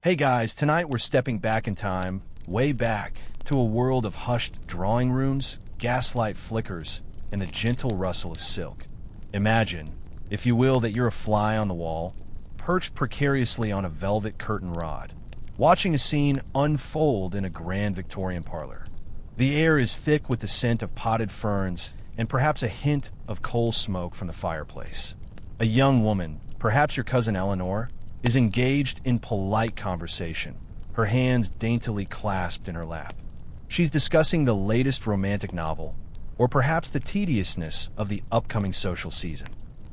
Hey guys, tonight we're stepping back in time, way back, to a world of hushed drawing rooms, gaslight flickers, and the gentle rustle of silk. Imagine, if you will, that you're a fly on the wall, perched precariously on a velvet curtain rod, watching a scene unfold in a grand Victorian parlor. The air is thick with the scent of potted ferns and perhaps a hint of coal smoke from the fireplace. A young woman, perhaps your cousin Eleanor, is engaged in polite conversation, her hands daintily clasped in her lap. She's discussing the latest romantic novel, or perhaps the tediousness of the upcoming social season.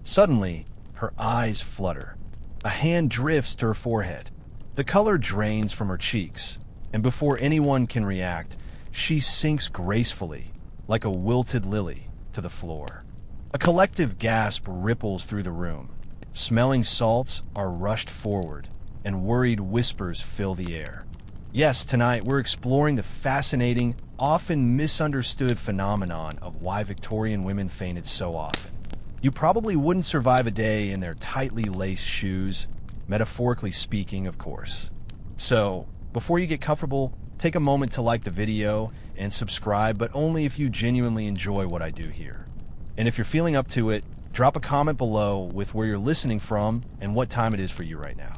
Suddenly, her eyes flutter. A hand drifts to her forehead. The color drains from her cheeks, and before anyone can react, she sinks gracefully, like a wilted lily, to the floor. A collective gasp ripples through the room. Smelling salts are rushed forward, and worried whispers fill the air. Yes, tonight we're exploring the fascinating, often misunderstood phenomenon of why Victorian women fainted so often. You probably wouldn't survive a day in their tightly laced shoes, metaphorically speaking, of course. So, before you get comfortable, take a moment to like the video and subscribe, but only if you genuinely enjoy what I do here. And if you're feeling up to it, drop a comment below with where you're listening from and what time it is for you right now.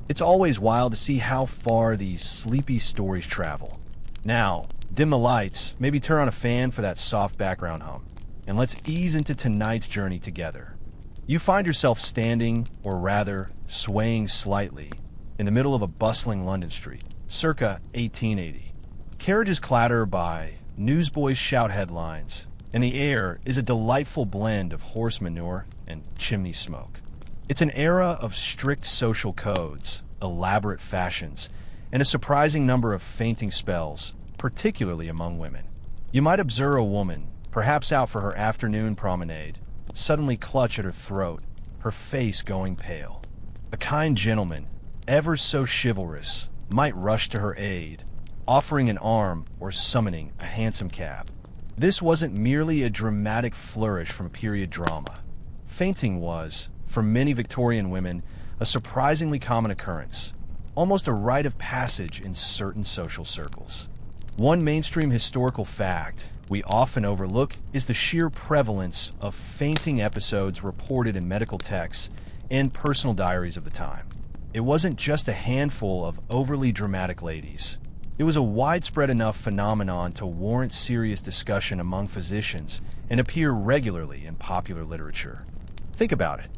It's always wild to see how far these sleepy stories travel. Now, dim the lights, maybe turn on a fan for that soft background hum, and let's ease into tonight's journey together. You find yourself standing, or rather, swaying slightly, in the middle of a bustling London street, circa 1880. Carriages clatter by, newsboys shout headlines, and the air is a delightful blend of horse manure and chimney smoke. It's an era of strict social codes, elaborate fashions, and a surprising number of fainting spells, particularly among women. You might observe a woman, perhaps out for her afternoon promenade, suddenly clutch at her throat, her face going pale. A kind gentleman, ever so chivalrous, might rush to her aid, offering an arm or summoning a hansom cab. This wasn't merely a dramatic flourish from period drama. Fainting was, for many Victorian women, a surprisingly common occurrence, almost a rite of passage in certain social circles. One mainstream historical fact we often overlook is the sheer prevalence of fainting episodes reported in medical texts and personal diaries of the time. It wasn't just a handful of overly dramatic ladies. It was a widespread enough phenomenon to warrant serious discussion among physicians and appear regularly in popular literature. Think about it.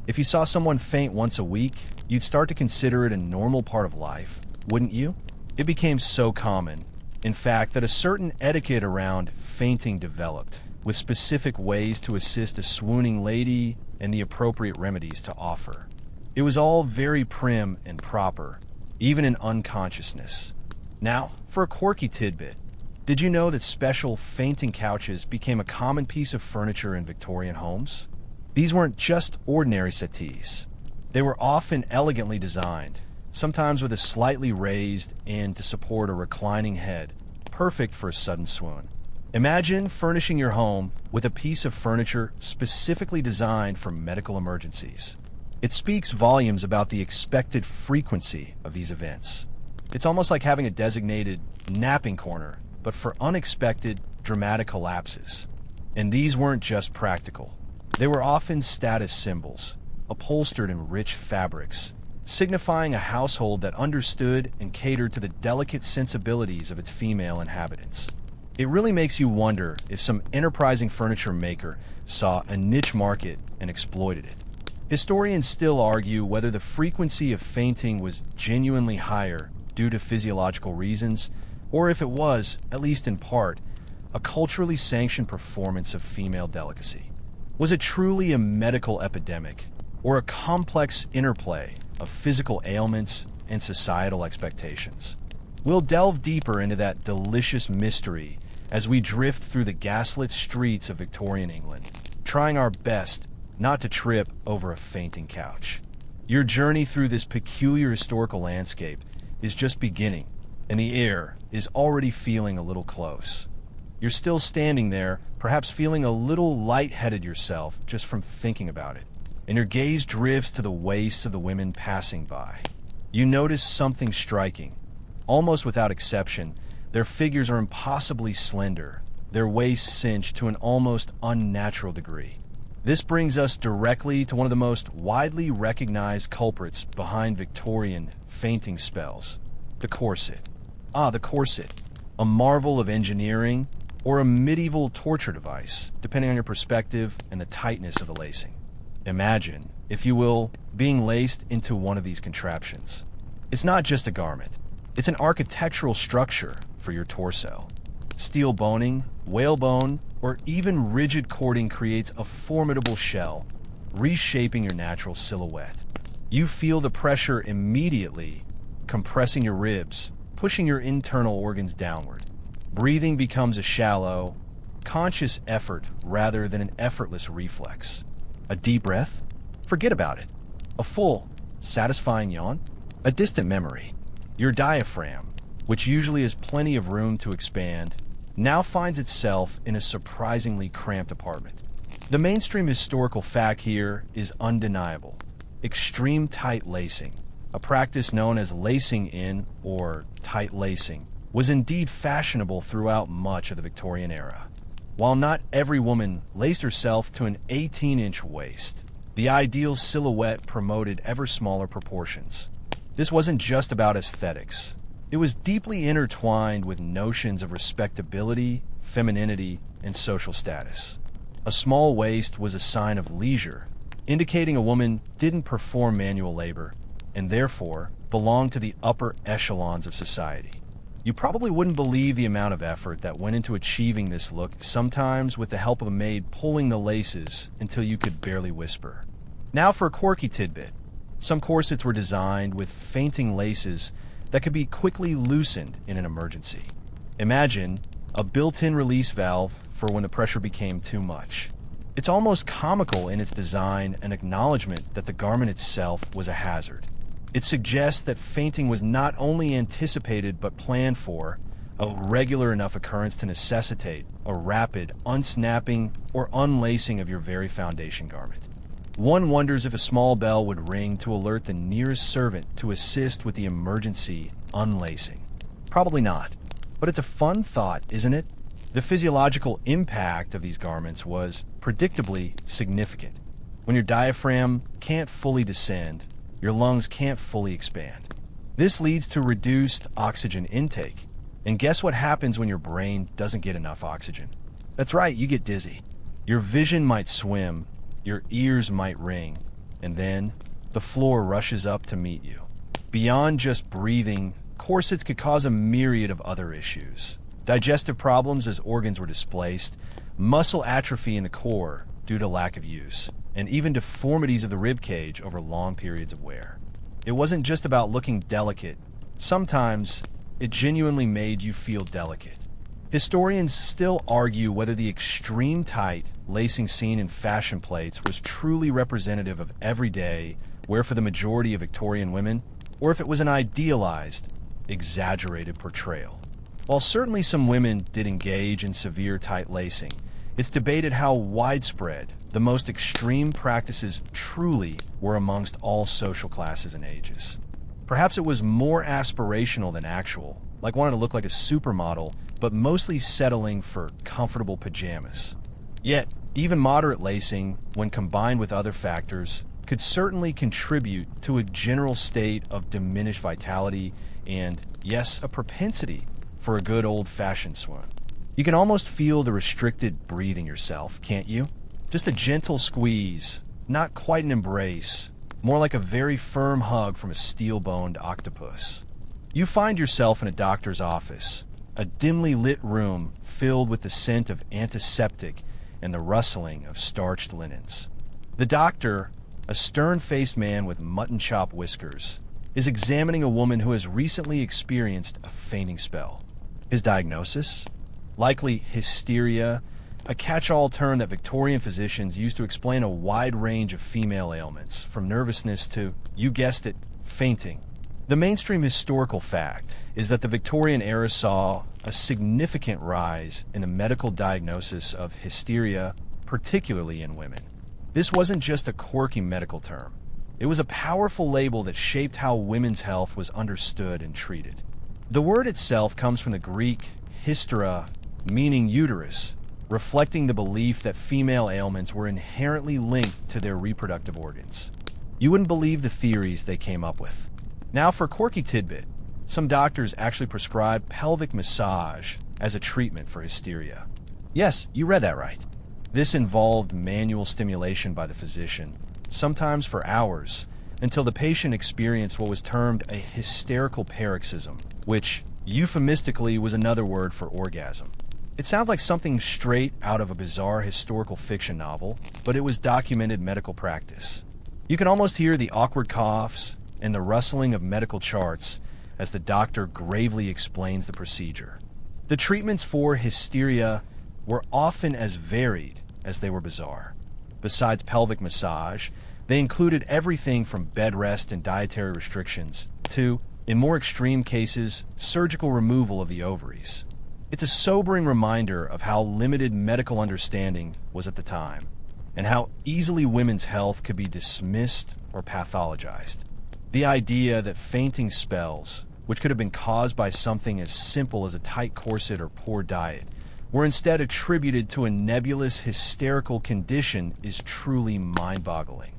If you saw someone faint once a week, you'd start to consider it a normal part of life, wouldn't you? It became so common, in fact, that a certain etiquette around fainting developed, with specific ways to assist a swooning lady and the appropriate remedies to offer. It was all very prim and proper, even in unconsciousness. Now, for a quirky tidbit, did you know that special fainting couches became a common piece of furniture in Victorian homes? These weren't just ordinary settees. They were often elegantly designed, sometimes with a slightly raised end to support a reclining head, perfect for a sudden swoon. Imagine furnishing your home with a piece of furniture specifically designed for medical emergencies. It speaks volumes about the expected frequency of these events. It's almost like having a designated napping corner, but for unexpected, dramatic collapses. And these weren't just practical. They were often status symbols, upholstered in rich fabrics, signifying a household that understood and catered to the delicate sensibilities of its female inhabitants. It really makes you wonder if some enterprising furniture maker saw a niche market and exploited it. Historians still argue whether the frequency of fainting was genuinely higher due to physiological reasons, or if it was, at least in part, a culturally sanctioned performance of female delicacy. Was it truly a medical epidemic, or a complex interplay of physical ailments and societal expectations? We'll delve deeper into that delicious mystery as we drift through the gaslit streets of Victorian England, trying our best not to trip over a fainting couch. Your journey through this peculiar historical landscape is just beginning, and the air is already feeling a little close. You're still standing there, perhaps feeling a little lightheaded yourself just from thinking about it, and your gaze drifts to the waists of the women passing by. You notice something striking. Almost without exception, their figures are impossibly slender, their waists cinched to an almost unnatural degree. This brings us directly to one of the most widely recognized culprits behind Victorian fainting spells, the corset. The corset, a marvel of engineering or a medieval torture device, depending on your perspective and the tightness of the lacing. Imagine, if you will, being laced into one of these contraptions. It's not just a garment. It's an architectural structure for your torso. Steel boning, whalebone, or even rigid cording creates a formidable shell, reshaping your natural silhouette. You feel the pressure immediately, compressing your ribs, pushing your internal organs downward. Breathing becomes a shallow, conscious effort rather than an effortless reflex. A deep breath? Forget about it. A full, satisfying yawn? A distant memory. Your diaphragm, which usually has plenty of room to expand, now finds itself in a surprisingly cramped apartment. The mainstream historical fact here is undeniable. Extreme tight lacing, a practice known as lacing in or tight lacing, was indeed fashionable throughout much of the Victorian era. While not every woman laced herself to an 18-inch waist, the ideal silhouette promoted ever smaller proportions. This wasn't just about aesthetics. It was deeply intertwined with notions of respectability, femininity, and social status. A small waist was a sign of leisure, indicating a woman didn't perform manual labor and therefore belonged to the upper echelons of society. You probably wouldn't believe the amount of effort that went into achieving this look, sometimes with the help of a maid pulling the laces until you could barely whisper. Now for a quirky tidbit. Some corsets were designed with fainting laces that could be quickly loosened in an emergency. Imagine a built-in release valve for when the pressure became too much. It's almost comical in its design and acknowledgement that the garment itself was a hazard. It suggests that fainting was not only anticipated but planned for, a regular enough occurrence to necessitate a rapid unsnapping or unlacing of your very foundation garment. One wonders if a small bell would ring to alert the nearest servant to assist with the emergency unlacing. Probably not, but it's a fun thought, isn't it? The physiological impact of these garments was predictably significant. When your diaphragm can't fully descend, your lungs can't fully expand. This leads to reduced oxygen intake. And guess what happens when your brain doesn't get enough oxygen? That's right, you get dizzy. Your vision might swim, your ears might ring, and then the floor rushes up to meet you. Beyond just breathing, corsets could cause a myriad of other issues. Digestive problems as organs were displaced, muscle atrophy in the core due to lack of use, and even deformities of the rib cage over long periods of wear. It wasn't just about looking delicate. Sometimes it genuinely made you feel delicate. Historians still argue whether the extreme tight lacing seen in fashion plates was truly representative of everyday wear for the majority of Victorian women, or if it was an idealized, exaggerated portrayal. While certainly some women did engage in severe tight lacing, it's debated how widespread the most extreme practices truly were amongst all social classes and ages. Perhaps it was more aspirational than actual, like wanting to look like a supermodel, but mostly settling for comfortable pajamas. Yet, even moderate lacing, when combined with other factors, could certainly contribute to a general state of diminished vitality and, yes, a propensity for a good old-fashioned swoon. You can almost feel the restricted breathing yourself, can't you? Just a gentle squeeze, not quite an embrace, more like a very firm hug from a steel-boned octopus. You find yourself in a doctor's office, a dimly lit room filled with the scent of antiseptic and the rustling of starched linens. The doctor, a stern-faced man with mutton chop whiskers, is examining a woman who has recently experienced a fainting spell. His diagnosis? Likely hysteria, a catch-all term that Victorian physicians used to explain a wide range of female ailments, from nervousness to, you guessed it, fainting. The mainstream historical fact is that the Victorian era saw a significant rise in the medical diagnosis of hysteria, particularly in women. This wasn't just a quirky medical term. It was a powerful label that shaped how women's health was understood and treated. The word itself comes from the Greek hystera, meaning uterus, reflecting the belief that female ailments were inherently linked to their reproductive organs. You wouldn't believe the theories they came up with. Now for a quirky tidbit, some doctors actually prescribe pelvic massage as a treatment for hysteria. Yes, you read that right. This involved manual stimulation by the physician, sometimes for hours, until the patient experienced what was termed a hysterical paroxysm, which euphemistically was another word for orgasm. It sounds like something straight out of a bizarre historical fiction novel, but it was documented medical practice. You can almost hear the awkward coughs and the rustling of medical charts as the doctor gravely explains the procedure. The treatments for hysteria were often as varied as they were bizarre. Besides pelvic massage, they included everything from bed rest and dietary restrictions to, in more extreme cases, surgical removal of the ovaries. It's a sobering reminder of how limited medical understanding was at the time, and how easily women's health could be dismissed or pathologized. The idea that fainting spells, which could have been caused by something as simple as a tight corset or poor diet, were instead attributed to a nebulous hysterical condition is truly mind-boggling.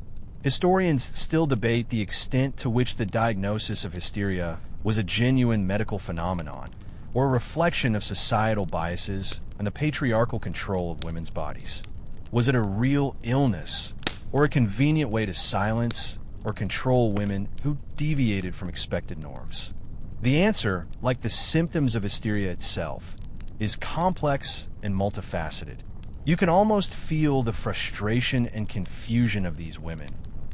Historians still debate the extent to which the diagnosis of hysteria was a genuine medical phenomenon, or a reflection of societal biases and the patriarchal control of women's bodies. Was it a real illness, or a convenient way to silence or control women who deviated from expected norms? The answer, like the symptoms of hysteria itself, is complex and multifaceted. You can almost feel the frustration and confusion of these women,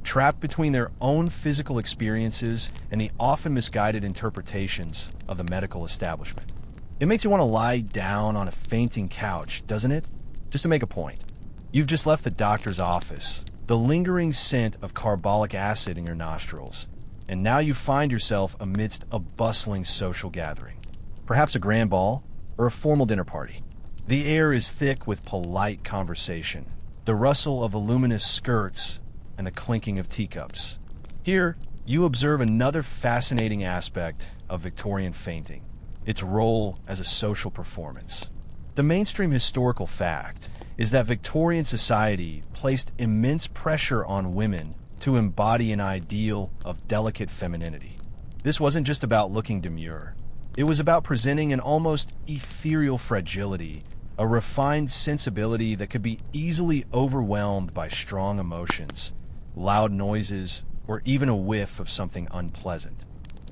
trapped between their own physical experiences and the often misguided interpretations of the medical establishment. It makes you want to lie down on a fainting couch, doesn't it? Just to make a point. You've just left the doctor's office, the lingering scent of carbolic acid in your nostrils, and now you find yourself amidst a bustling social gathering. Perhaps a grand ball or a formal dinner party. The air is thick with polite conversation, the rustle of voluminous skirts, and the clinking of teacups. Here, you observe another fascinating aspect of Victorian fainting, its role as a social performance. The mainstream historical fact is that Victorian society placed immense pressure on women to embody an ideal of delicate femininity. This wasn't just about looking demure. It was about presenting an almost ethereal fragility, a refined sensibility that could be easily overwhelmed by strong emotions, loud noises, or even a whiff of something unpleasant.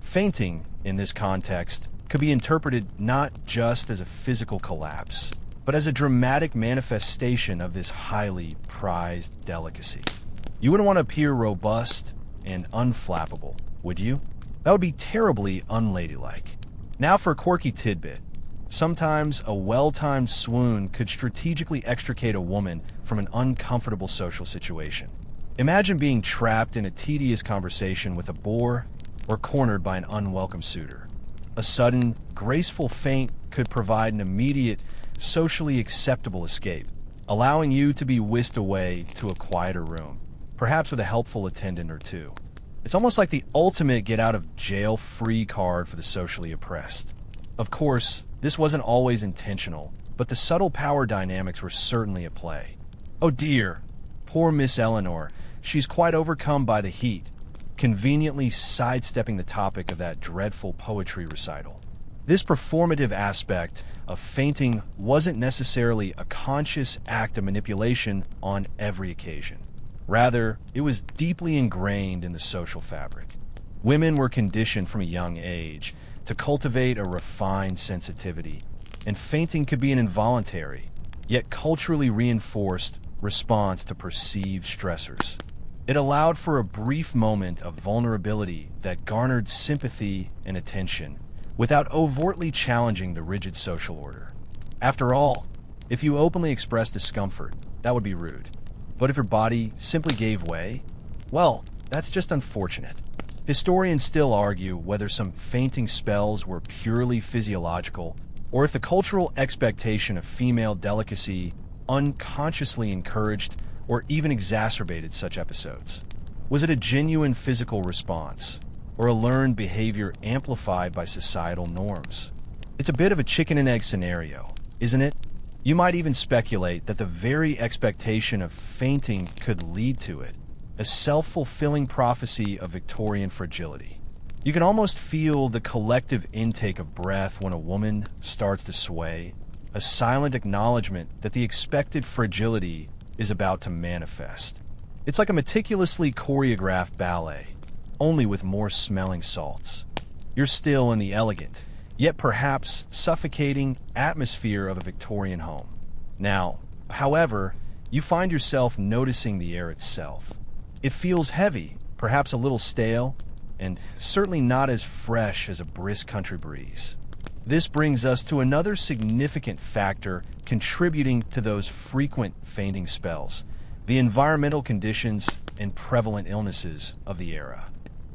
Fainting, in this context, could be interpreted not just as a physical collapse, but as a dramatic manifestation of this highly prized delicacy. You wouldn't want to appear robust and unflappable, would you? That would be terribly unladylike. Now for a quirky tidbit. Sometimes a well-timed swoon could strategically extricate a woman from an uncomfortable social situation. Imagine being trapped in a tedious conversation with a bore or cornered by an unwelcome suitor. A sudden, graceful feint could provide an immediate, socially acceptable escape, allowing you to be whisked away to a quieter room, perhaps with a helpful attendant or two. It's almost like the ultimate get-out-of-jail-free card for the socially oppressed. Of course, this wasn't always intentional, but the subtle power dynamics were certainly at play. Oh dear, poor Miss Eleanor, she's quite overcome by the heat, conveniently sidestepping the topic of that dreadful poetry recital. This performative aspect of fainting wasn't necessarily a conscious act of manipulation on every occasion. Rather, it was deeply ingrained in the social fabric. Women were conditioned from a young age to cultivate a refined sensitivity, and fainting could be an involuntary, yet culturally reinforced response to perceived stressors. It allowed for a brief moment of vulnerability that garnered sympathy and attention, without overtly challenging the rigid social order. After all, if you openly expressed discomfort, that would be rude. But if your body simply gave way, well, that's just unfortunate. Historians still argue whether some fainting spells were purely physiological, or if the cultural expectation of female delicacy unconsciously encouraged or even exacerbated such episodes. Was it a genuine physical response, or a learned behavior amplified by societal norms? It's a bit of a chicken and egg scenario, isn't it? You might even speculate that the very expectation of fainting could lead to it, a self-fulfilling prophecy of Victorian fragility. You can almost feel the collective intake of breath when a woman starts to sway, a silent acknowledgement that the expected fragility is about to manifest. It's like a meticulously choreographed ballet, only with more smelling salts. You're still in the elegant, yet perhaps suffocating atmosphere of a Victorian home. Now, however, you find yourself noticing the air itself. It feels heavy, perhaps a little stale, and certainly not as fresh as a brisk country breeze. This brings us to another significant factor contributing to those frequent fainting spells: the environmental conditions and prevalent illnesses of the era.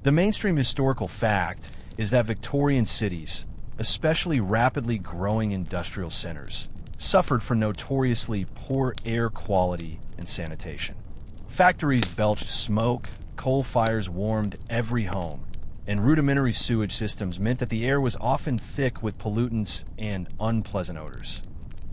The mainstream historical fact is that Victorian cities, especially rapidly growing industrial centers, suffered from notoriously poor air quality and sanitation. Factories belched smoke, coal fires warmed every home, and rudimentary sewage systems meant that the air was often thick with pollutants and unpleasant odors.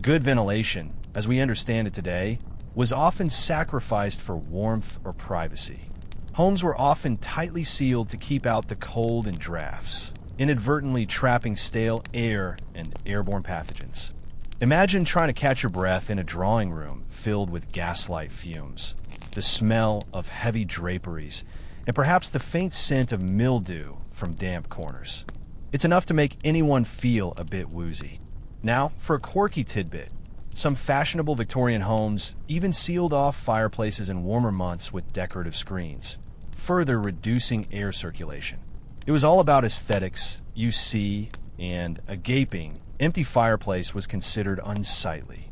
Good ventilation, as we understand it today, was often sacrificed for warmth or privacy. Homes were often tightly sealed to keep out the cold and drafts, inadvertently trapping stale air and airborne pathogens. Imagine trying to catch your breath in a drawing room filled with gaslight fumes, the smell of heavy draperies, and perhaps the faint scent of mildew from damp corners. It's enough to make anyone feel a bit woozy. Now, for a quirky tidbit, some fashionable Victorian homes even sealed off fireplaces in warmer months with decorative screens, further reducing air circulation. It was all about aesthetics, you see, and a gaping, empty fireplace was considered unsightly.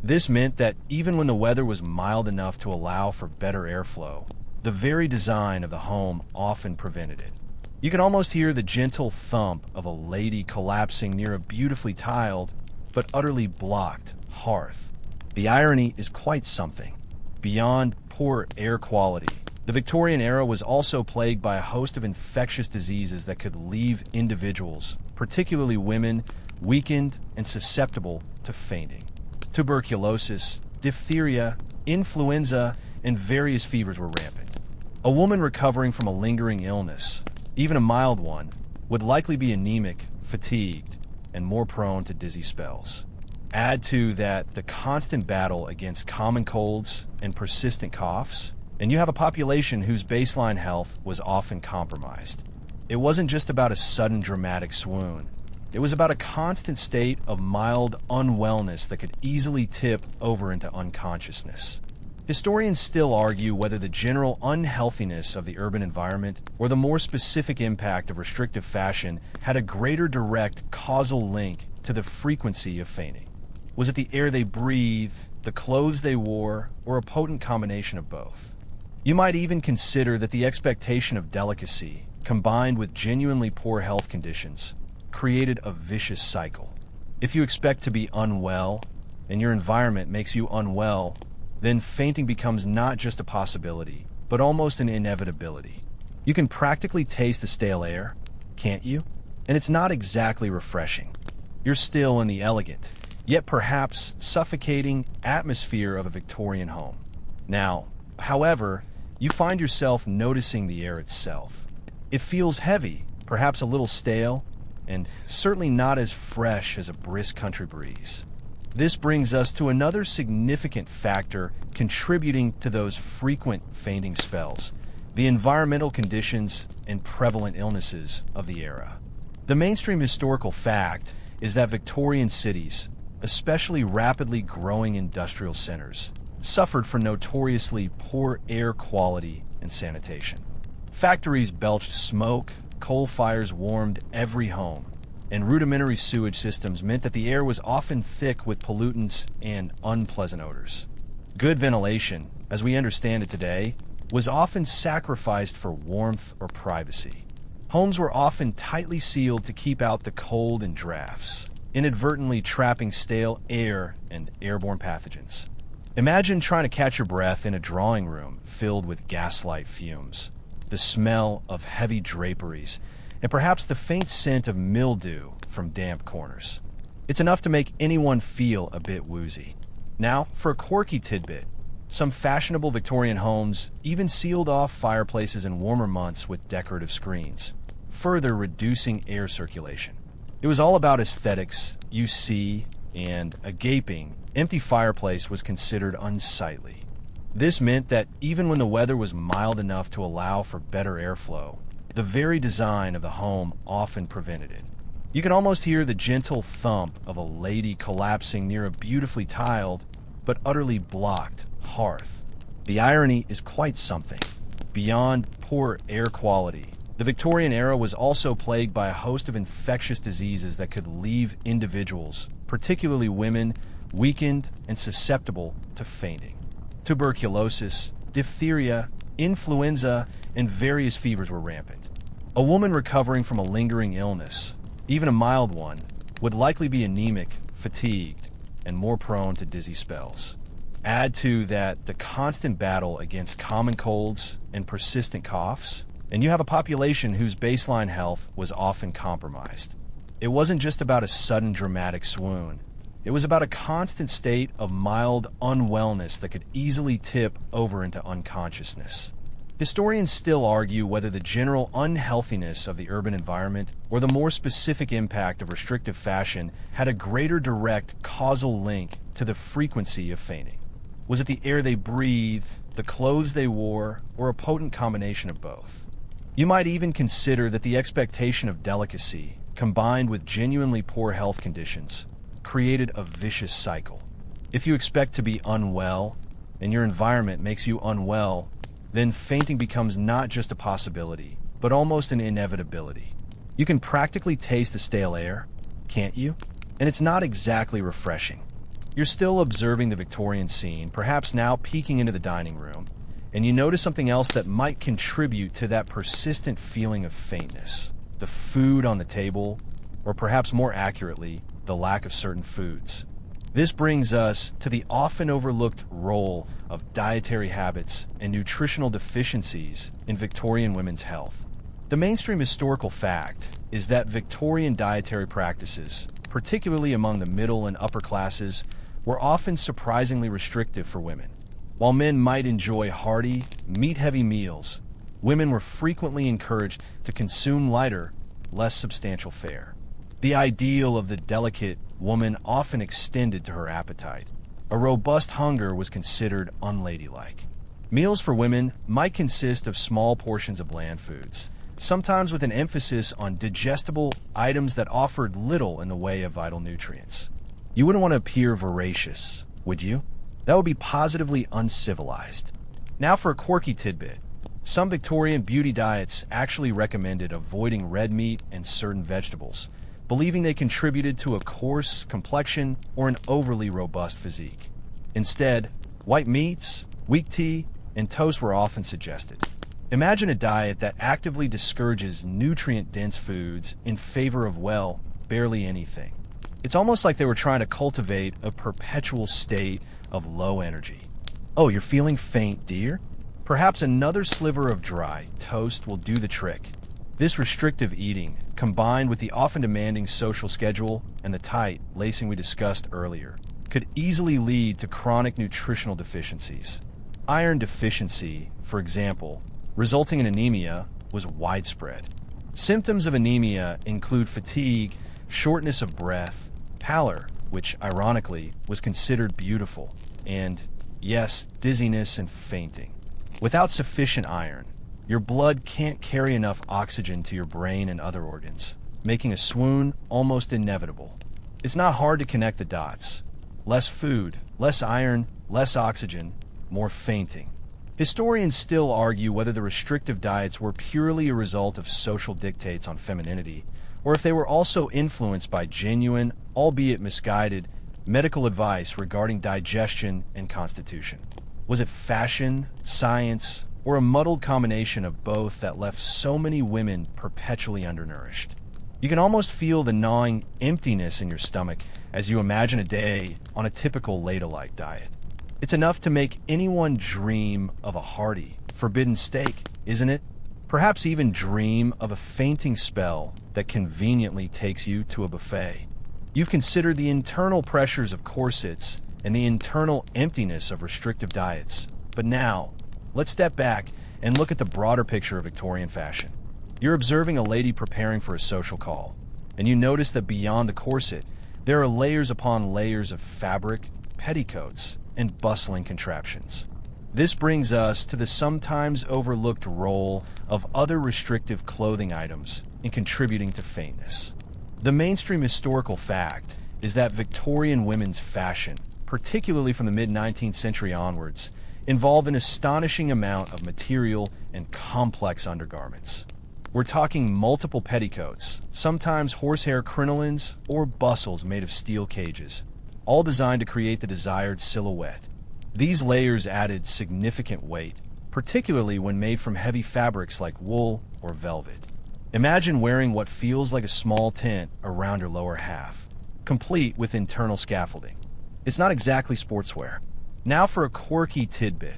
This meant that even when the weather was mild enough to allow for better airflow, the very design of the home often prevented it. You can almost hear the gentle thump of a lady collapsing near a beautifully tiled, but utterly blocked hearth. The irony is quite something. Beyond poor air quality, the Victorian era was also plagued by a host of infectious diseases that could leave individuals, particularly women, weakened and susceptible to fainting. Tuberculosis, diphtheria, influenza, and various fevers were rampant. A woman recovering from a lingering illness, even a mild one, would likely be anemic, fatigued, and more prone to dizzy spells. Add to that the constant battle against common colds and persistent coughs, and you have a population whose baseline health was often compromised. It wasn't just about a sudden dramatic swoon. It was about a constant state of mild unwellness that could easily tip over into unconsciousness. Historians still argue whether the general unhealthiness of the urban environment or the more specific impact of restrictive fashion had a greater direct causal link to the frequency of fainting. Was it the air they breathed, the clothes they wore, or a potent combination of both? You might even consider that the expectation of delicacy, combined with genuinely poor health conditions, created a vicious cycle. If you expect to be unwell, and your environment makes you unwell, then fainting becomes not just a possibility, but almost an inevitability. You can practically taste the stale air, can't you? And it's not exactly refreshing. You're still in the elegant, yet perhaps suffocating atmosphere of a Victorian home. Now, however, you find yourself noticing the air itself. It feels heavy, perhaps a little stale, and certainly not as fresh as a brisk country breeze. This brings us to another significant factor contributing to those frequent fainting spells: the environmental conditions and prevalent illnesses of the era. The mainstream historical fact is that Victorian cities, especially rapidly growing industrial centers, suffered from notoriously poor air quality and sanitation. Factories belched smoke, coal fires warmed every home, and rudimentary sewage systems meant that the air was often thick with pollutants and unpleasant odors. Good ventilation, as we understand it today, was often sacrificed for warmth or privacy. Homes were often tightly sealed to keep out the cold and drafts, inadvertently trapping stale air and airborne pathogens. Imagine trying to catch your breath in a drawing room filled with gaslight fumes, the smell of heavy draperies, and perhaps the faint scent of mildew from damp corners. It's enough to make anyone feel a bit woozy. Now, for a quirky tidbit, some fashionable Victorian homes even sealed off fireplaces in warmer months with decorative screens, further reducing air circulation. It was all about aesthetics, you see, and a gaping, empty fireplace was considered unsightly. This meant that even when the weather was mild enough to allow for better airflow, the very design of the home often prevented it. You can almost hear the gentle thump of a lady collapsing near a beautifully tiled but utterly blocked hearth. The irony is quite something. Beyond poor air quality, the Victorian era was also plagued by a host of infectious diseases that could leave individuals, particularly women, weakened and susceptible to fainting. Tuberculosis, diphtheria, influenza, and various fevers were rampant. A woman recovering from a lingering illness, even a mild one, would likely be anemic, fatigued, and more prone to dizzy spells. Add to that the constant battle against common colds and persistent coughs, and you have a population whose baseline health was often compromised. It wasn't just about a sudden dramatic swoon. It was about a constant state of mild unwellness that could easily tip over into unconsciousness. Historians still argue whether the general unhealthiness of the urban environment or the more specific impact of restrictive fashion had a greater direct causal link to the frequency of fainting. Was it the air they breathed, the clothes they wore, or a potent combination of both? You might even consider that the expectation of delicacy, combined with genuinely poor health conditions, created a vicious cycle. If you expect to be unwell, and your environment makes you unwell, then fainting becomes not just a possibility, but almost an inevitability. You can practically taste the stale air, can't you? And it's not exactly refreshing. You're still observing the Victorian scene, perhaps now peeking into the dining room, and you notice something else that might contribute to that persistent feeling of faintness. The food on the table, or perhaps more accurately, the lack of certain foods. This brings us to the often overlooked role of dietary habits and nutritional deficiencies in Victorian women's health. The mainstream historical fact is that Victorian dietary practices, particularly among the middle and upper classes, were often surprisingly restrictive for women. While men might enjoy hearty, meat-heavy meals, women were frequently encouraged to consume lighter, less substantial fare. The ideal of the delicate woman often extended to her appetite. A robust hunger was considered unladylike. Meals for women might consist of small portions of bland foods, sometimes with an emphasis on digestible items that offered little in the way of vital nutrients. You wouldn't want to appear voracious, would you? That would be positively uncivilized. Now for a quirky tidbit. Some Victorian beauty diets actually recommended avoiding red meat and certain vegetables, believing they contributed to a coarse complexion or an overly robust physique. Instead, white meats, weak tea, and toast were often suggested. Imagine a diet that actively discourages nutrient-dense foods in favor of, well, barely anything. It's almost like they were trying to cultivate a perpetual state of low energy. Oh, you're feeling faint, dear? Perhaps another sliver of dry toast will do the trick. This restrictive eating, combined with the often demanding social schedule and the tight lacing we discussed earlier, could easily lead to chronic nutritional deficiencies. Iron deficiency, for example, resulting in anemia, was widespread. Symptoms of anemia include fatigue, shortness of breath, pallor, which ironically was considered beautiful, and, yes, dizziness and fainting. Without sufficient iron, your blood can't carry enough oxygen to your brain and other organs, making a swoon almost inevitable. It's not hard to connect the dots. Less food, less iron, less oxygen, more fainting. Historians still argue whether the restrictive diets were purely a result of social dictates on femininity, or if they were also influenced by genuine, albeit misguided, medical advice regarding digestion and constitution. Was it fashion, science, or a muddled combination of both that left so many women perpetually undernourished? You can almost feel the gnawing emptiness in your stomach as you imagine a day on a typical ladle-like diet. It's enough to make anyone dream of a hearty, forbidden steak, isn't it? Perhaps even dream of a fainting spell that conveniently takes you to a buffet. You've considered the internal pressures of corsets and the internal emptiness of restrictive diets. But now, let's step back and look at the broader picture of Victorian fashion. You're observing a lady preparing for a social call, and you notice that beyond the corset, there are layers upon layers of fabric, petticoats, and bustling contraptions. This brings us to the sometimes overlooked role of other restrictive clothing items in contributing to faintness. The mainstream historical fact is that Victorian women's fashion, particularly from the mid-19th century onwards, involved an astonishing amount of material and complex undergarments. We're talking multiple petticoats, sometimes horsehair crinolines or bustles made of steel cages, all designed to create the desired silhouette. These layers added significant weight, particularly when made from heavy fabrics like wool or velvet. Imagine wearing what feels like a small tent around your lower half, complete with internal scaffolding. It's not exactly sportswear. Now for a quirky tidbit.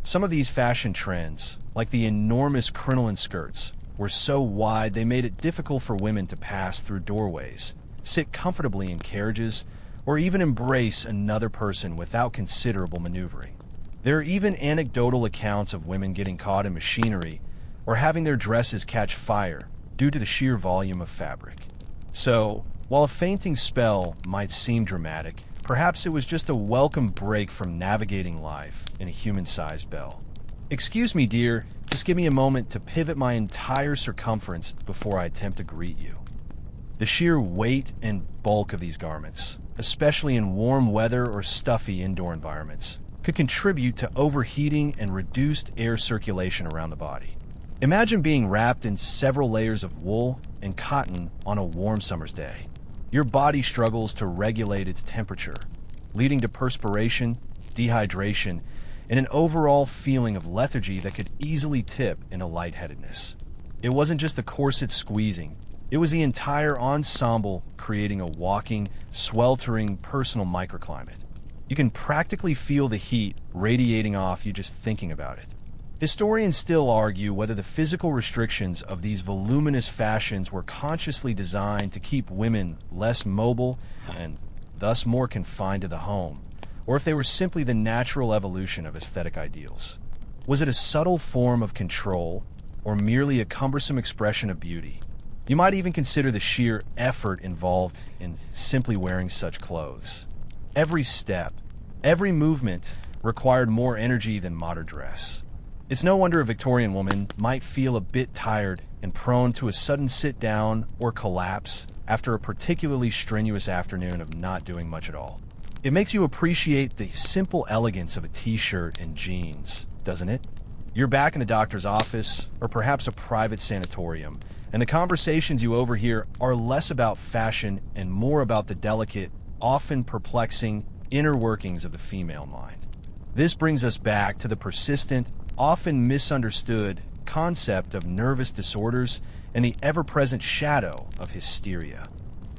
Some of these fashion trends, like the enormous crinoline skirts, were so wide they made it difficult for women to pass through doorways, sit comfortably in carriages, or even embrace another person without considerable maneuvering. There are even anecdotal accounts of women getting caught in machinery or having their dresses catch fire due to the sheer volume of fabric. So, while a fainting spell might seem dramatic, perhaps it was just a welcome break from navigating life in a human-sized bell. Excuse me, dear, just give me a moment to pivot my entire circumference before I attempt to greet you. The sheer weight and bulk of these garments, especially in warm weather or stuffy indoor environments, could contribute to overheating and reduced air circulation around the body. Imagine being wrapped in several layers of wool and cotton on a warm summer's day. Your body struggles to regulate its temperature, leading to perspiration, dehydration, and an overall feeling of lethargy that could easily tip into lightheadedness. It wasn't just the corset squeezing, it was the entire ensemble creating a walking, sweltering personal microclimate. You can practically feel the heat radiating off you just thinking about it. Historians still argue whether the physical restrictions of these voluminous fashions were consciously designed to keep women less mobile and thus more confined to the home, or if they were simply the natural evolution of aesthetic ideals. Was it a subtle form of control, or merely a cumbersome expression of beauty? You might even consider the sheer effort involved in simply wearing such clothes. Every step, every movement required more energy than modern dress. It's no wonder a Victorian woman might feel a bit tired and prone to a sudden sit-down or collapse after a particularly strenuous afternoon of not doing much at all. It makes you appreciate the simple elegance of a t-shirt and jeans, doesn't it? You're back in the doctor's office, or perhaps a private sanatorium, and the conversations you overhear are less about fashion and more about the delicate, often perplexing, inner workings of the female mind. This brings us back to the persistent, often misunderstood concept of nervous disorders and the ever-present shadow of hysteria.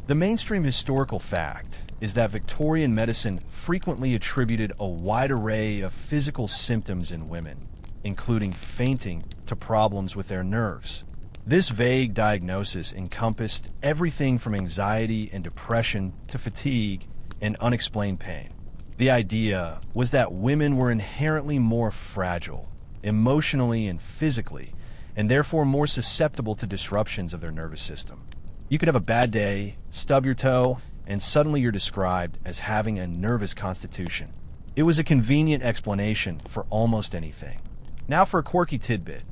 The mainstream historical fact is that Victorian medicine frequently attributed a wide array of physical symptoms in women, including fainting, to problems with their nerves. This vague diagnosis encompassed everything from anxiety and depression to fatigue and unexplained pain. The idea was that women were inherently more fragile, emotionally and physically, and therefore more susceptible to disruptions of their nervous system. You could have a bad day, stub your toe, and suddenly you're described as having a nervous constitution. It was a convenient explanation for almost anything. Now for a quirky tidbit.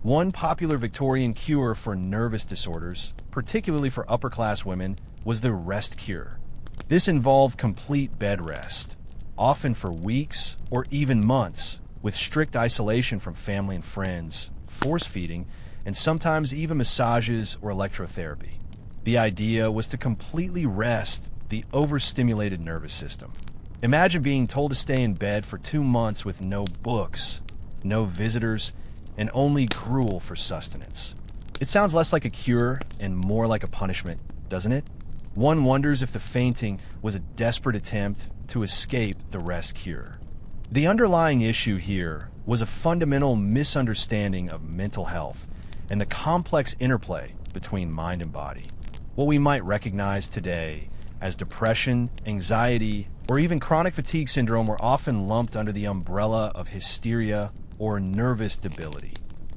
One popular Victorian cure for nervous disorders, particularly for upper-class women, was the rest cure. This involved complete bed rest, often for weeks or even months, with strict isolation from family and friends, force feeding, and sometimes even massages or electrotherapy. The idea was to completely rest the overstimulated nervous system. Imagine being told to stay in bed for 2 months with no books, no visitors, and only gruel for sustenance. It sounds less like a cure and more like a punishment, doesn't it? One wonders if the fainting was a desperate attempt to escape the rest cure. The underlying issue here was a fundamental misunderstanding of mental health and the complex interplay between mind and body. What we might recognize today as depression, anxiety, or even chronic fatigue syndrome were often lumped under the umbrella of hysteria or nervous debility.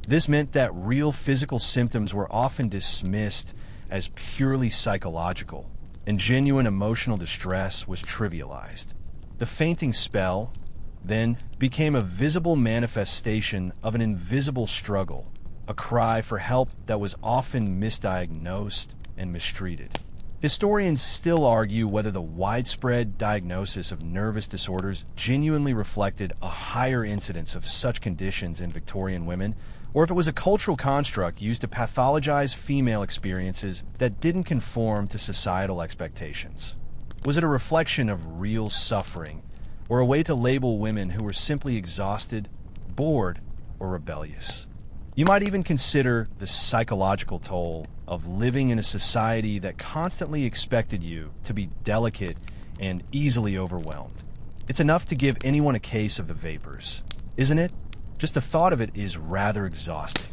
This meant that real physical symptoms were often dismissed as purely psychological, and genuine emotional distress was trivialized. The fainting spell, then, became a visible manifestation of an invisible struggle, a cry for help that was often misdiagnosed and mistreated. Historians still argue whether the widespread diagnosis of nervous disorders genuinely reflected a higher incidence of such conditions in Victorian women, or if it was a cultural construct used to pathologize female experiences that didn't conform to societal expectations. Was it a reflection of real suffering, or a way to label women who were simply exhausted, bored, or rebellious? You might even consider the psychological toll of living in a society that constantly expected you to be delicate and easily overwhelmed. It's enough to give anyone a case of the vapors, isn't it? Just the thought of it is rather exhausting.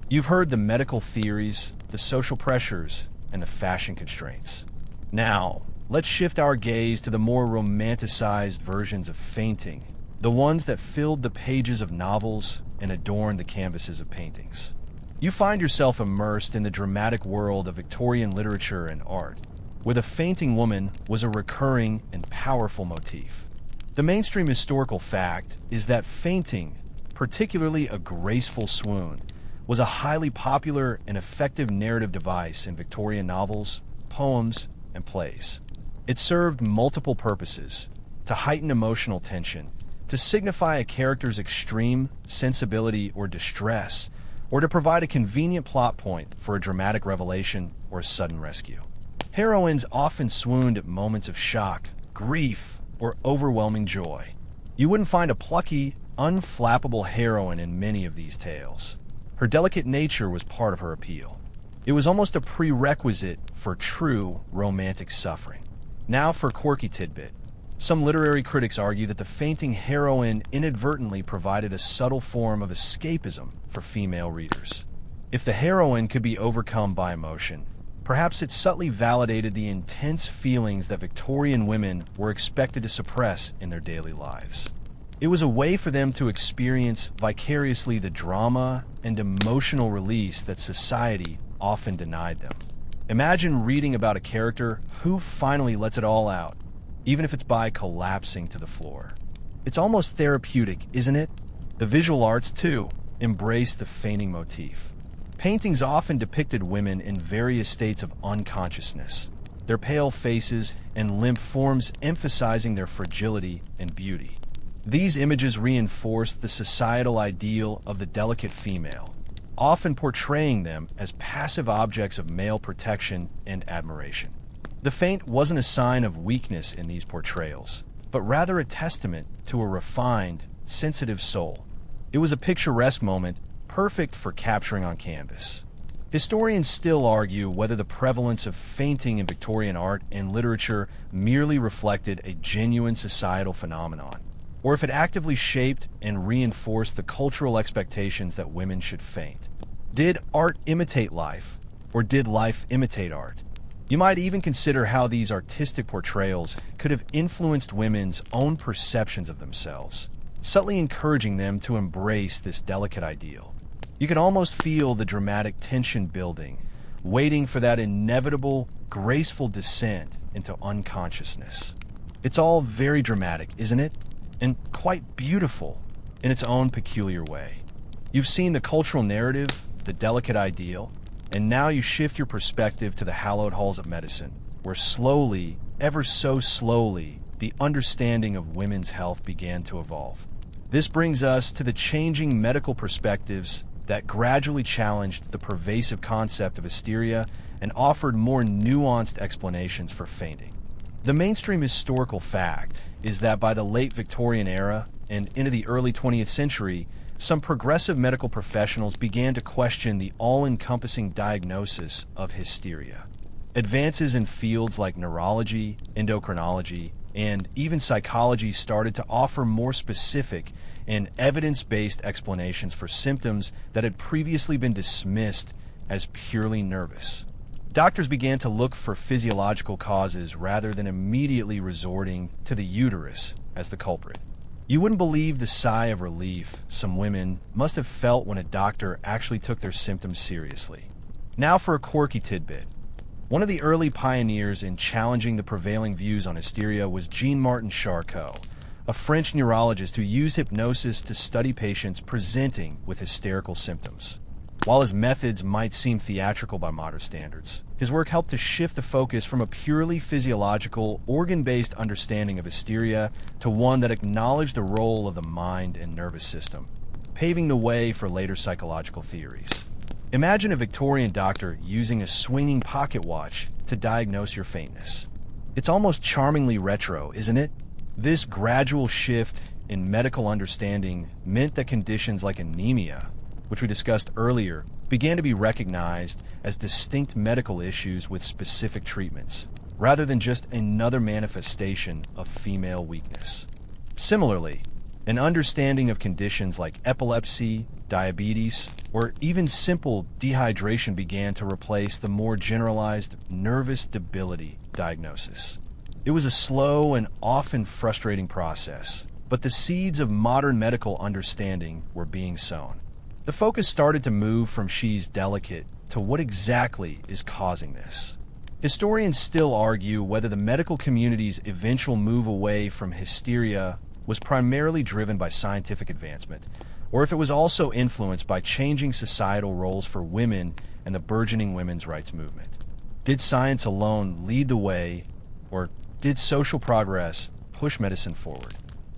You've heard the medical theories, the social pressures, and the fashion constraints. Now, let's shift our gaze to the more romanticized versions of fainting, the ones that filled the pages of novels and adorned the canvases of paintings. You find yourself immersed in the dramatic world of Victorian literature and art, where the fainting woman was a recurring and powerful motif. The mainstream historical fact is that fainting, particularly a graceful swoon, was a highly popular and effective narrative device in Victorian novels, poems, and plays. It served multiple purposes: to heighten emotional tension, to signify a character's extreme sensibility or distress, or to provide a convenient plot point for a dramatic revelation or a sudden rescue. Heroines often swooned at moments of shock, grief, or overwhelming joy. You wouldn't find a plucky, unflappable heroine in many of these tales. Her delicate nature was part of her appeal. It was almost a prerequisite for true romantic suffering. Now for a quirky tidbit. Some literary critics argue that the fainting heroine inadvertently provided a subtle form of escapism for female readers. If the heroine could be overcome by emotion, perhaps it subtly validated the intense feelings that Victorian women were expected to suppress in their daily lives. It was a way for them to experience vicariously the drama and emotional release that society often denied them. Imagine reading about a character who finally lets it all out, even if it's by collapsing to the floor. It's almost therapeutic, isn't it? The visual arts, too, embrace the fainting motif. Paintings often depicted women in various states of unconsciousness, their pale faces and limp forms emphasizing their fragility and beauty. These images reinforced the societal ideal of the delicate female, often portraying them as passive objects of male protection and admiration. The faint wasn't a sign of weakness in these portrayals, but rather a testament to a refined, sensitive soul. It was a picturesque moment, perfect for capturing on canvas. Historians still argue whether the prevalence of fainting in Victorian art and literature merely reflected a genuine societal phenomenon, or if it actively shaped and reinforced the cultural expectations that women should faint. Did art imitate life, or did life imitate art? You might even consider how these artistic portrayals could have influenced women's own perceptions of themselves, subtly encouraging them to embrace this delicate ideal. You can almost feel the dramatic tension building, waiting for that inevitable, graceful descent into unconsciousness. It's all very dramatic, isn't it? And quite beautiful in its own peculiar way. You've seen the cultural narrative, the delicate ideal, and now you shift your perspective to the hallowed halls of medicine, where slowly, ever so slowly, the understanding of women's health began to evolve. This brings us to the changing medical perspectives that gradually challenged the pervasive concept of hysteria and offered more nuanced explanations for fainting. The mainstream historical fact is that by the late Victorian era and into the early 20th century, some progressive medical professionals began to question the all-encompassing diagnosis of hysteria. Advances in fields like neurology, endocrinology, and even psychology started to offer more specific and evidence-based explanations for symptoms that had previously been dismissed as purely nervous. Doctors began to look for physiological causes rather than immediately resorting to the uterus as the culprit. You wouldn't believe the sigh of relief some women must have felt when a doctor actually took their symptoms seriously. Now for a quirky tidbit. One of the early pioneers in challenging the prevailing views on hysteria was Jean-Martin Charcot, a French neurologist who used hypnosis to study patients presenting with hysterical symptoms. While his methods might seem theatrical by modern standards, his work helped to shift the focus from a purely physiological, organ-based understanding of hysteria to one that acknowledged the role of the mind and nervous system, paving the way for later psychological theories. Imagine a Victorian doctor using a swinging pocket watch to diagnose your faintness. It's almost charmingly retro, isn't it? This gradual shift in medical understanding meant that conditions like anemia, which we discussed earlier, began to be recognized as distinct medical issues with specific treatments, rather than just another manifestation of female weakness. Similarly, an understanding of conditions like epilepsy, diabetes, or even simple dehydration began to replace the more generalized nervous debility diagnosis. It was a slow and often frustrating process, but the seeds of modern medical understanding were being sown. The focus started to move from she's delicate to what exactly is causing this. Historians still argue whether the medical community's eventual move away from hysteria was primarily driven by scientific advancement, or if it was also influenced by changing societal roles for women and the burgeoning women's rights movement. Did science alone lead the way, or did social progress push medicine forward?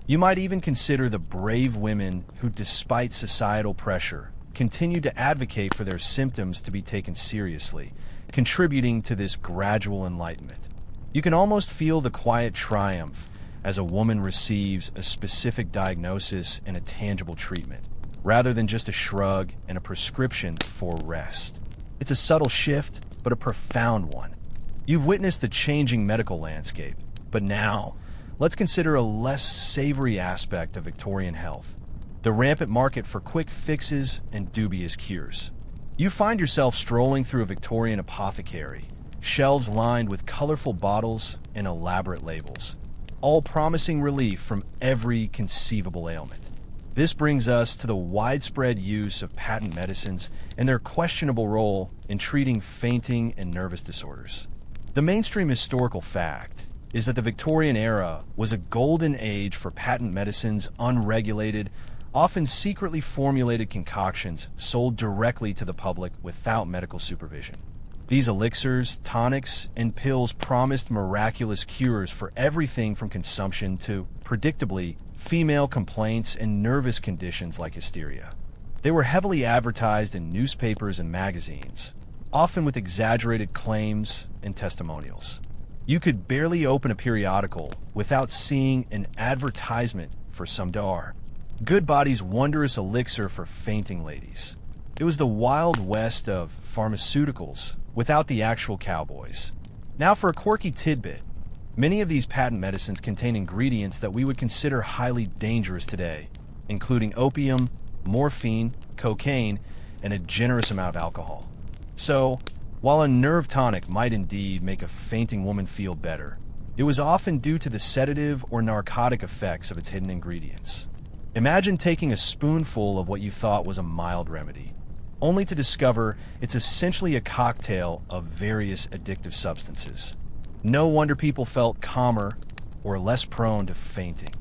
You might even consider the brave women who, despite societal pressure, continued to advocate for their symptoms to be taken seriously, contributing to this gradual enlightenment. You can almost feel the quiet triumph as a woman receives a specific diagnosis and a tangible treatment, rather than just a shrug and a prescription for rest. It's a subtle shift, but a profound one. You've witnessed the changing medical landscape, but now, let's consider a less savory aspect of Victorian health: the rampant market for quick fixes and dubious cures. You find yourself strolling through a Victorian apothecary, shelves lined with colorful bottles and elaborate labels, all promising relief from every conceivable ailment. This brings us to the widespread use of patent medicines and their questionable role in treating fainting and nervous disorders. The mainstream historical fact is that the Victorian era was a golden age for patent medicine's unregulated, often secretly formulated concoctions sold directly to the public without medical supervision. These elixirs, tonics, and pills promised miraculous cures for everything from consumption to, predictably, female complaints and nervous conditions like hysteria. They were heavily advertised in newspapers and magazines, often with exaggerated claims and testimonials. You could barely open a periodical without seeing an advertisement for some Dar, Goodbody's wondrous elixir for fainting ladies. It was the Wild West of pharmaceuticals without the actual cowboys. Now for a quirky tidbit. Many of these patent medicines contain ingredients that we would consider highly dangerous today, including opium, morphine, cocaine, and a generous amount of alcohol. So, while a nerve tonic might indeed make a fainting woman feel better, it was often due to the sedative or narcotic effects of its hidden ingredients. Imagine taking a spoonful of what you thought was a mild remedy, only to discover it's essentially a cocktail of various addictive substances. No wonder people felt calmer or less prone to fainting.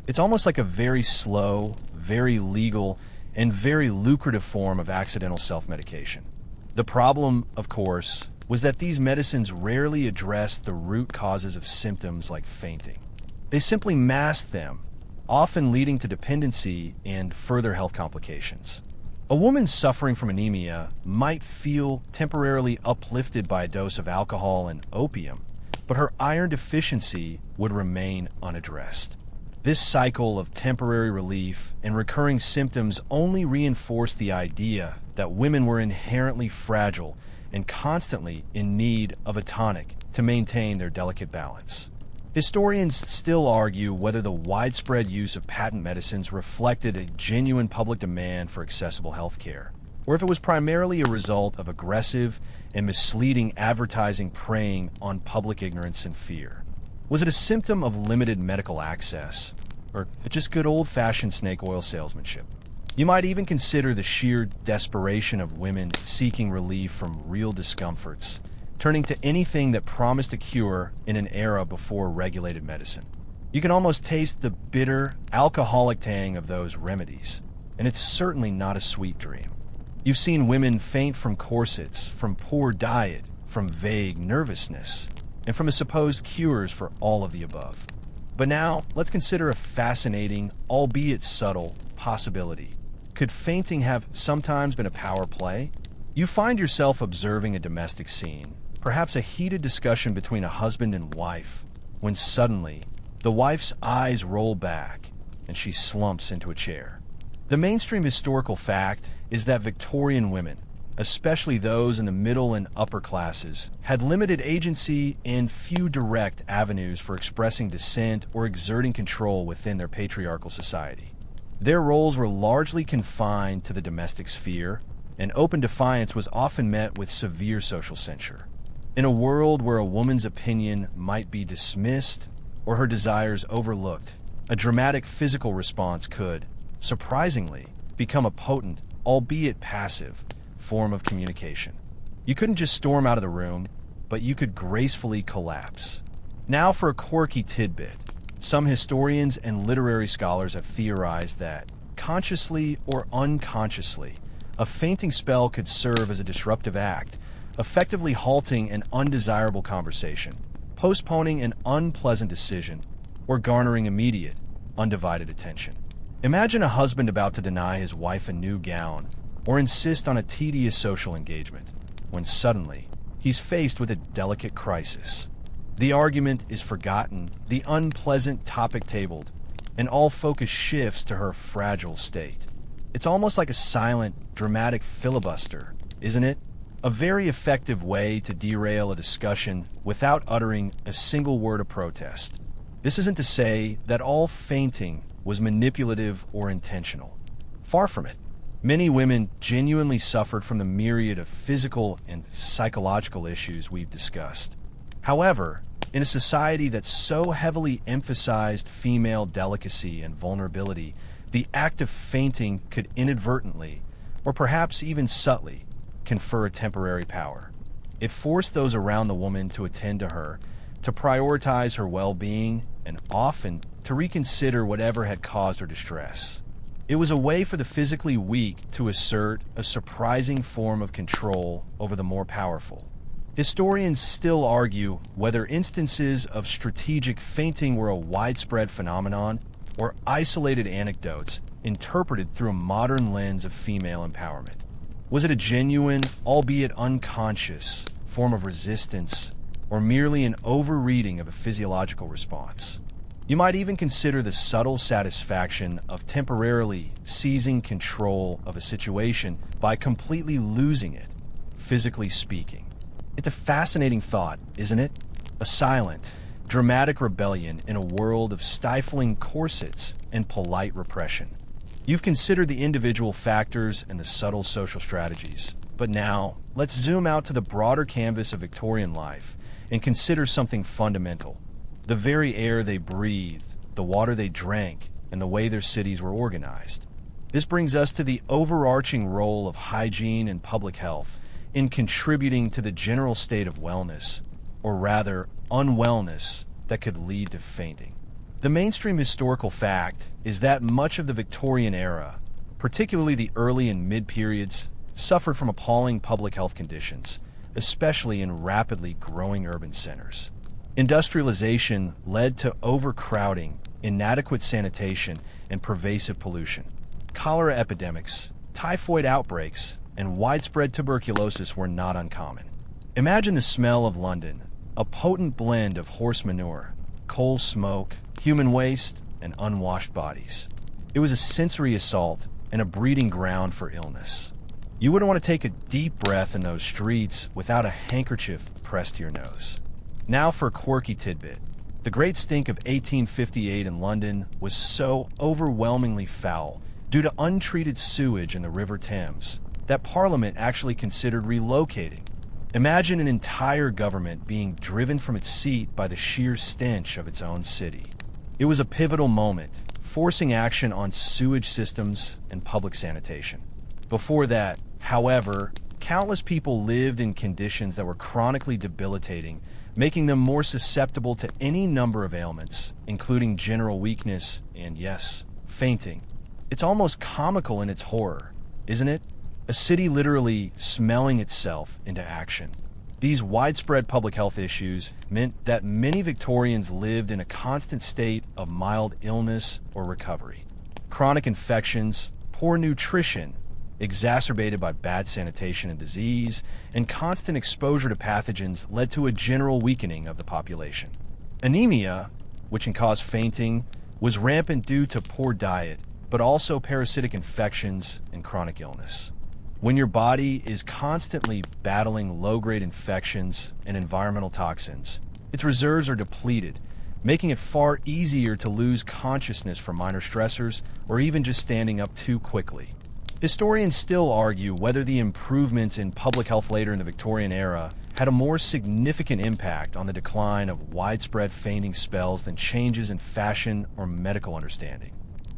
It's almost like a very slow, very legal, and very lucrative form of accidental self-medication. The problem, of course, was that these medicines rarely addressed the root causes of symptoms like fainting. They simply masked them, often leading to dependency and further health complications. A woman suffering from anemia might feel temporarily uplifted by a dose of alcohol and opium, but her iron deficiency would remain unaddressed. This cycle of temporary relief and recurring symptoms only reinforced the idea that women were inherently fragile and constantly in need of a tonic to maintain their delicate balance. Historians still argue whether the widespread use of patent medicines reflected a genuine public demand for accessible health care, or if it was primarily a result of aggressive and misleading advertising preying on public ignorance and fear. Was it a symptom of limited medical access, or just good old-fashioned snake oil salesmanship? You might even consider the sheer desperation of women seeking relief from real discomforts, turning to anything that promised a cure in an era before regulated medicine. You can almost taste the bitter, alcoholic tang of those remedies, and it's certainly not a sweet dream. You've seen women faint from corsets, from poor diet, from vague nervousness, and from the supposed cures for all of the above. But now, let's consider a fascinating, albeit subtle, possibility. Could fainting have sometimes been a power play? You find yourself observing a domestic scene, perhaps a heated discussion between a husband and wife, when suddenly, the wife's eyes roll back and she slumps into a chair. The mainstream historical fact is that Victorian women, especially those in the middle and upper classes, had limited agency and few direct avenues for expressing dissent or exerting control within their patriarchal society. Their roles were largely confined to the domestic sphere, and open defiance was often met with severe social censure. In a world where a woman's opinion might be dismissed or her desires overlooked, a dramatic physical response could, surprisingly, become a potent, albeit passive, form of communication. You couldn't just storm out of the room, but you could gracefully collapse. Now for a quirky tidbit. Some historians and literary scholars have theorized that, consciously or unconsciously, a fainting spell could serve as a disruptive act, effectively halting an undesirable conversation, postponing an unpleasant decision, or garnering immediate, undivided attention. Imagine a husband about to deny his wife a new gown or insist on a tedious social engagement, when suddenly he's faced with a delicate crisis. The argument is forgotten, the unpleasant topic tabled, and all focus shifts to her fragile state. It's almost like a silent, dramatic filibuster, isn't it? A very effective way to derail a discussion without uttering a single word of protest. This isn't to say that all fainting was manipulative or intentional. Far from it. Many women genuinely suffered from the myriad of physical and psychological issues we've discussed. However, in a society that so heavily emphasized female delicacy and vulnerability, the act of fainting could inadvertently, or perhaps even subtly, confer a temporary power. It forced those around the woman to attend to her, to prioritize her well-being, and often to reconsider whatever had caused her distress. It was a way for the physically weak to assert a surprising form of control over the more powerful. Historians still argue whether instances of strategic fainting were a widespread phenomenon or isolated anecdotes interpreted through a modern lens of female empowerment. Was it a genuine, albeit unconscious, form of resistance, or merely an overreading of a physiological response? You might even consider the subtle satisfaction of temporarily seizing control of a situation by completely losing it, physically speaking. It's a fascinating thought, isn't it? A silent, dramatic rebellion in a world of stifling corsets and polite repression. You've considered the individual factors and the subtle social strategies, but now let's zoom out to the broader canvas of Victorian life and consider something fundamental. The very air they breathed, the water they drank, and the way their cities were organized. This brings us to the overarching role of hygiene and public health in contributing to the general state of wellness, or rather, unwellness, that could lead to fainting. The mainstream historical fact is that much of the Victorian era, particularly the early and mid-periods, suffered from appalling public health conditions, especially in rapidly growing urban centers. Industrialization led to overcrowding, inadequate sanitation, and pervasive pollution. Cholera epidemics, typhoid outbreaks, and widespread tuberculosis were not uncommon. Imagine the smell of London, a potent blend of horse manure, coal smoke, human waste, and unwashed bodies. It was a sensory assault and a breeding ground for illness. You wouldn't want to take a deep breath in those streets without a handkerchief pressed to your nose. Now for a quirky tidbit. The Great Stink of 1858 in London was so overwhelmingly foul due to untreated sewage in the River Thames that Parliament actually considered relocating. Imagine an entire government being driven from its seat by the sheer stench of its own city. It was a pivotal moment, forcing action on sewage systems and public sanitation. Before that, however, countless people lived in conditions that were chronically debilitating, making them more susceptible to any number of ailments, including general weakness and, yes, fainting. It's almost comical in its horror, isn't it? A city literally smelling itself into action. These widespread public health issues meant that many Victorians lived in a constant state of mild illness or recovery. Chronic infections, poor nutrition, exacerbated by bad sanitation and disease, and constant exposure to pathogens led to a general weakening of the population. Anemia, which can cause fainting, was rampant due to poor diet, but also parasitic infections and chronic illness. When your body is constantly battling low-grade infections and environmental toxins, its reserves are depleted, making it far easier to lose consciousness from minor stressors or even just standing up too quickly. Historians still argue whether the improvements in public health later in the Victorian era had a more significant impact on the decline of widespread fainting spells than changes in fashion or medical understanding.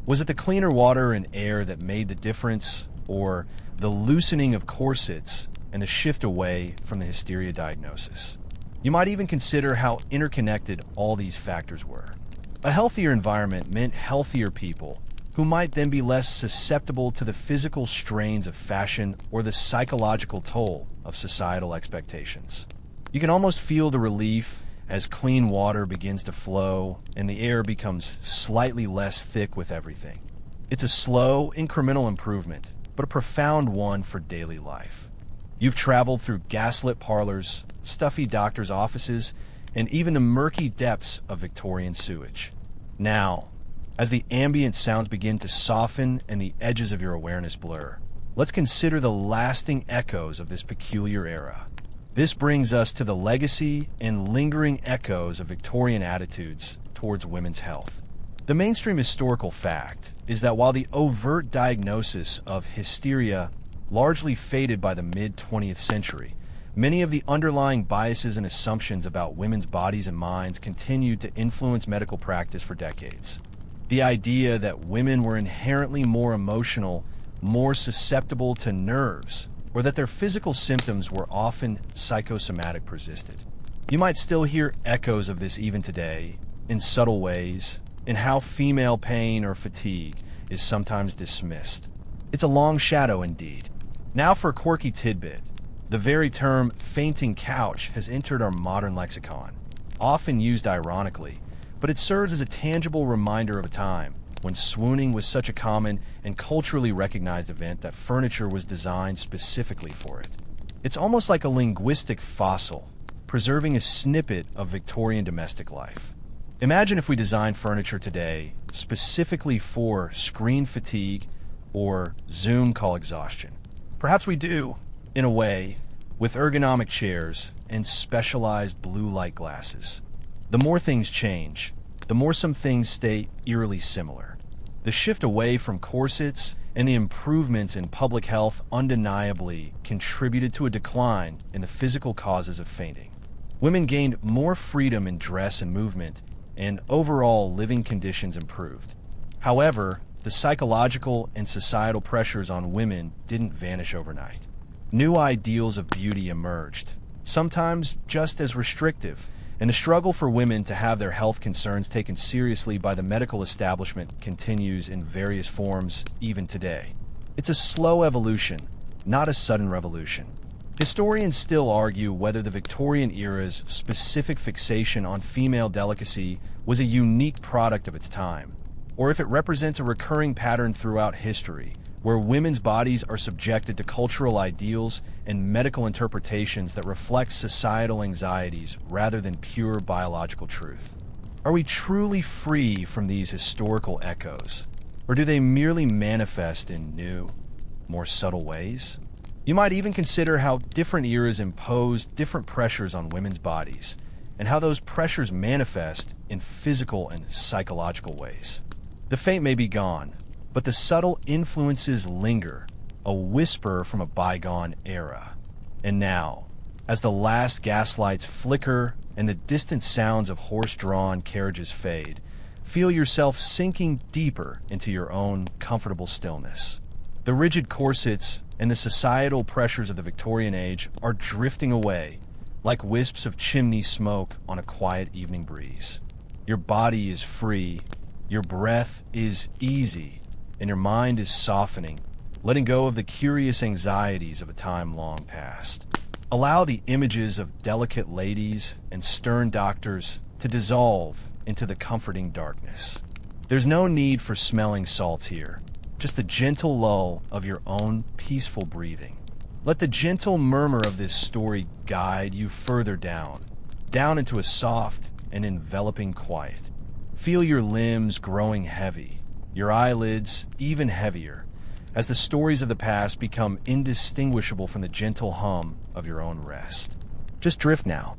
Was it the cleaner water and air that made the difference, or the loosening of corsets and the shift away from the hysteria diagnosis? You might even consider how interconnected all these factors were. A healthier environment meant healthier people, who might then be less susceptible to the physical strains of fashion or the psychological toll of societal expectations. You can almost feel the relief as clean water begins to flow and the air becomes slightly less thick with everything. It's a slow, incremental improvement, but a profound one for daily life. You've traveled through gaslit parlors, stuffy doctors' offices, and even the murky depths of Victorian sewage. Now, as the ambient sounds begin to soften and the edges of your awareness blur, let's consider the lasting echoes of this peculiar era. This brings us to the legacy and lingering echoes of Victorian attitudes towards women's health. The mainstream historical fact is that while the overt diagnosis of hysteria largely faded by the mid-20th century, many of the underlying biases and assumptions about women's bodies and minds continued to influence medical practice for decades. The idea that women were inherently more emotional, more susceptible to nerves, or that their physical symptoms were often psychosomatic persisted. You might still hear echoes of this even today, in subtle ways, in how female pain or fatigue is sometimes dismissed. It's a long shadow indeed. Now for a quirky tidbit. The very term fainting couch has entered our modern lexicon, often used ironically, but it serves as a tangible reminder of a time when swooning was such a common and culturally recognized event that furniture was designed specifically for it. It's almost like a linguistic fossil, preserving a snippet of Victorian domestic life. Imagine if we designed furniture today specifically for screen fatigue or Zoom call exhaustion. Perhaps we do, in a way, with ergonomic chairs and specialized blue light glasses. The more things change, the more some things stay eerily similar. The shift away from corsets and the improvements in public health undeniably contributed to a decline in the physical causes of fainting. Women gained more freedom in dress and movement, and overall living conditions improved. However, the psychological and societal pressures on women didn't vanish overnight. New ideals of beauty emerged, sometimes just as restrictive, and the struggle for women to have their health concerns taken seriously by the medical establishment continues in various forms even today. It's a slow evolution, not a sudden revolution. Historians still argue whether the Victorian era's specific fixation on female delicacy was a unique product of its time, or if it represents a recurring pattern throughout history, where women's bodies are subjected to cultural ideals and medical interpretations that reflect societal anxieties rather than pure biological truth. Are we truly free from these historical echoes, or do they merely manifest in new, more subtle ways? You might even consider how different eras imposed different pressures on women's bodies, and how those pressures manifest in physical and psychological ways. The fate may be gone, but the subtle influences linger, a whisper from a bygone era. And now, as the last gaslights flicker and the distant sounds of horse-drawn carriages fade, feel yourself sinking deeper into your own comfortable stillness. The rigid corsets and the societal pressures of the Victorian age are drifting away like wisps of chimney smoke on a quiet evening breeze. Your body is free, your breath is easy, and your mind is softening, letting go of the curious anxieties of a time long past. Allow the images of delicate ladies and stern doctors to dissolve into the comforting darkness. There's no need for smelling salts here, just the gentle lull of your own peaceful breathing. Let the gentle murmur of this story guide you further down into a soft and enveloping quiet. Feel your limbs growing heavy, your eyelids even heavier, as the stories of the past become indistinguishable from the gentle hum of your own rest. Just drift now,